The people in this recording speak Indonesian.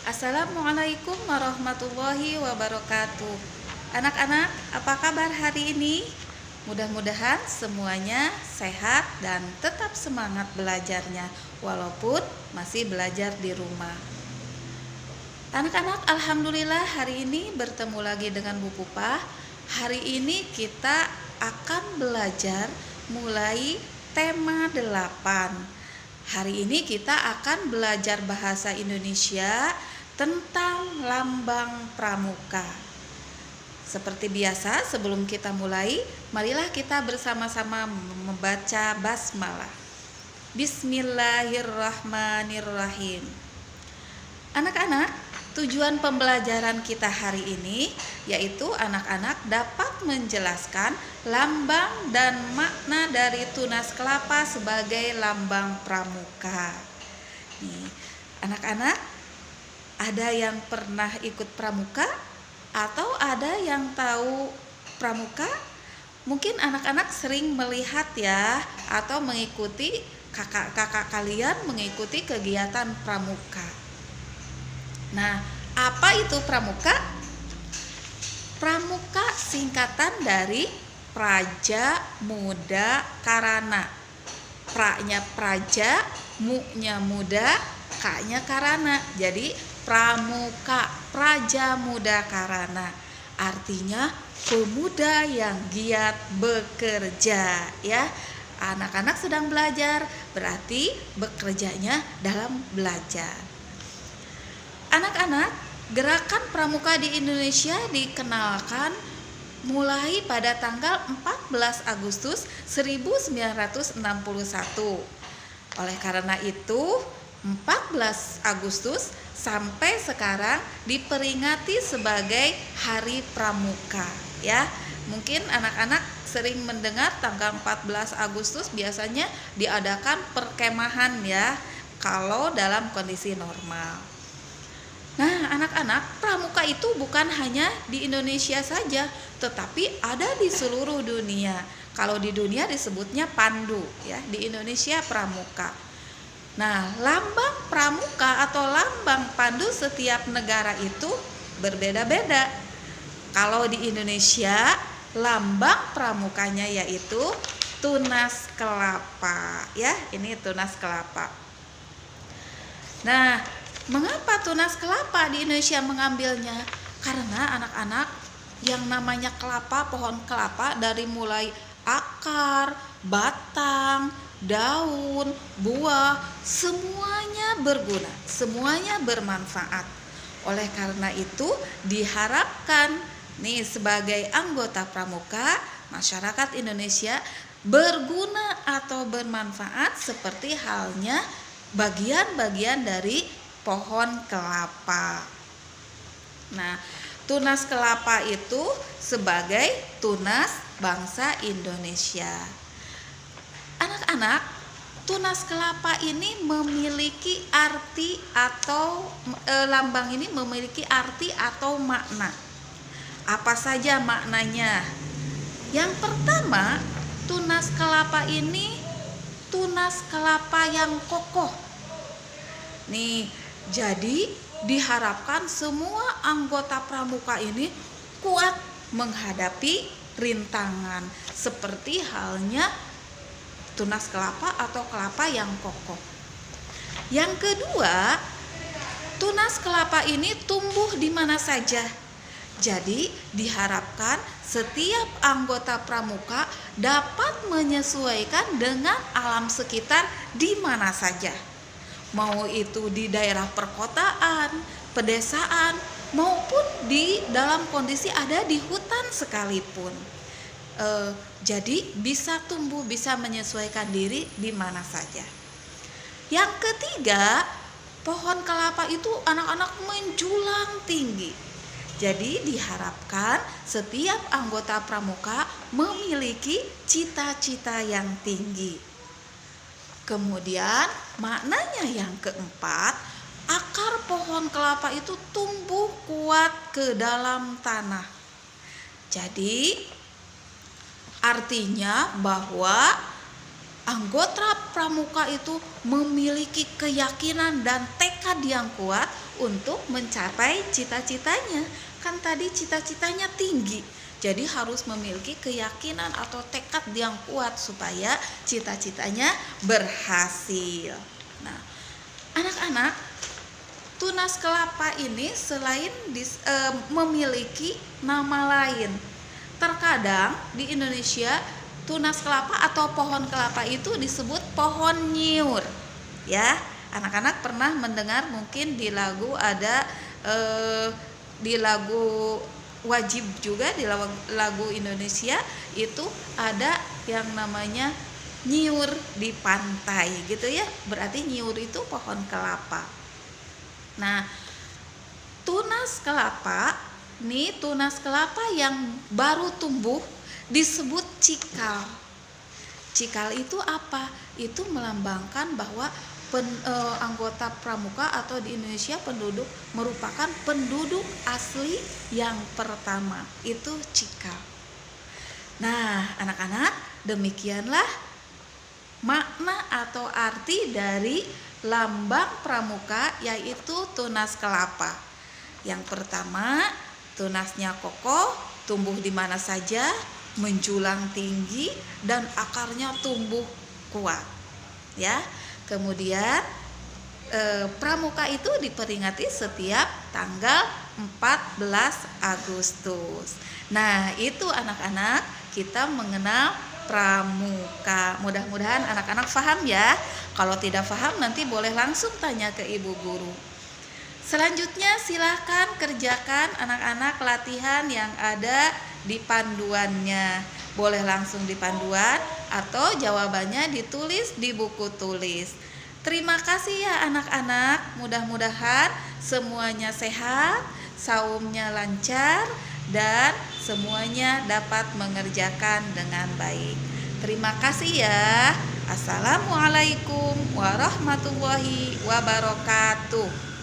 Assalamualaikum warahmatullahi wabarakatuh. Anak-anak, apa kabar hari ini? Mudah-mudahan semuanya sehat dan tetap semangat belajarnya walaupun masih belajar di rumah. Anak-anak, alhamdulillah hari ini bertemu lagi dengan Bu Pupah. Hari ini kita akan belajar mulai tema 8. Hari ini kita akan belajar bahasa Indonesia tentang lambang pramuka. Seperti biasa, sebelum kita mulai, marilah kita bersama-sama membaca basmalah. Bismillahirrahmanirrahim. Anak-anak, tujuan pembelajaran kita hari ini yaitu anak-anak dapat menjelaskan lambang dan makna dari tunas kelapa sebagai lambang pramuka. Nih, anak-anak, ada yang pernah ikut pramuka atau ada yang tahu pramuka? Mungkin anak-anak sering melihat ya, atau mengikuti kakak-kakak kalian mengikuti kegiatan pramuka. Nah, apa itu pramuka? Pramuka singkatan dari Praja Muda Karana. Pra-nya praja, mu-nya muda, ka-nya karana. Jadi pramuka, Praja Muda Karana. Artinya pemuda yang giat bekerja, ya. Anak-anak sedang belajar, berarti bekerjanya dalam belajar. Anak-anak, gerakan pramuka di Indonesia dikenalkan mulai pada tanggal 14 Agustus 1961. Oleh karena itu, 14 Agustus sampai sekarang diperingati sebagai Hari Pramuka, ya. Mungkin anak-anak sering mendengar tanggal 14 Agustus biasanya diadakan perkemahan ya, kalau dalam kondisi normal. Nah, anak-anak, pramuka itu bukan hanya di Indonesia saja, tetapi ada di seluruh dunia. Kalau di dunia disebutnya pandu, ya, di Indonesia pramuka. Nah, lambang pramuka atau lambang pandu setiap negara itu berbeda-beda. Kalau di Indonesia, lambang pramukanya yaitu tunas kelapa, ya. Ini tunas kelapa. Nah, mengapa tunas kelapa di Indonesia mengambilnya? Karena anak-anak, yang namanya kelapa, pohon kelapa dari mulai akar, batang, daun, buah, semuanya berguna, semuanya bermanfaat. Oleh karena itu diharapkan nih sebagai anggota pramuka, masyarakat Indonesia berguna atau bermanfaat seperti halnya bagian-bagian dari pohon kelapa. Nah, tunas kelapa itu sebagai tunas bangsa Indonesia. Anak-anak, tunas kelapa ini memiliki arti atau lambang ini memiliki arti atau makna. Apa saja maknanya? Yang pertama, tunas kelapa ini tunas kelapa yang kokoh. Nih, jadi diharapkan semua anggota pramuka ini kuat menghadapi rintangan seperti halnya tunas kelapa atau kelapa yang kokoh. Yang kedua, tunas kelapa ini tumbuh di mana saja. Jadi diharapkan setiap anggota pramuka dapat menyesuaikan dengan alam sekitar di mana saja. Mau itu di daerah perkotaan, pedesaan, maupun di dalam kondisi ada di hutan sekalipun. Jadi bisa tumbuh, bisa menyesuaikan diri di mana saja. Yang ketiga, pohon kelapa itu anak-anak menjulang tinggi. Jadi diharapkan setiap anggota pramuka memiliki cita-cita yang tinggi. Kemudian maknanya yang keempat, akar pohon kelapa itu tumbuh kuat ke dalam tanah. Jadi artinya bahwa Anggota pramuka itu memiliki keyakinan dan tekad yang kuat untuk mencapai cita-citanya. Kan tadi cita-citanya tinggi, jadi harus memiliki keyakinan atau tekad yang kuat supaya cita-citanya berhasil. Nah, anak-anak, tunas kelapa ini selain memiliki nama lain. Terkadang di Indonesia tunas kelapa atau pohon kelapa itu disebut pohon nyiur. Ya, anak-anak pernah mendengar mungkin di lagu ada di lagu wajib juga di lagu Indonesia itu ada yang namanya nyiur di pantai gitu ya. Berarti nyiur itu pohon kelapa. Nah, tunas kelapa yang baru tumbuh disebut cikal. Cikal itu apa? Itu melambangkan bahwa anggota pramuka atau di Indonesia penduduk merupakan penduduk asli yang pertama, itu cikal. Nah, anak-anak, demikianlah makna atau arti dari lambang pramuka, yaitu tunas kelapa. Yang pertama, tunasnya kokoh, tumbuh di mana saja, menjulang tinggi, dan akarnya tumbuh kuat. Ya, kemudian pramuka itu diperingati setiap tanggal 14 Agustus. Nah, itu anak-anak, kita mengenal pramuka. Mudah-mudahan anak-anak paham ya. Kalau tidak paham nanti boleh langsung tanya ke ibu guru. Selanjutnya silahkan kerjakan anak-anak latihan yang ada di panduannya. Boleh langsung di panduan atau jawabannya ditulis di buku tulis. Terima kasih ya anak-anak. Mudah-mudahan semuanya sehat, saumnya lancar, dan semuanya dapat mengerjakan dengan baik. Terima kasih ya. Assalamualaikum warahmatullahi wabarakatuh.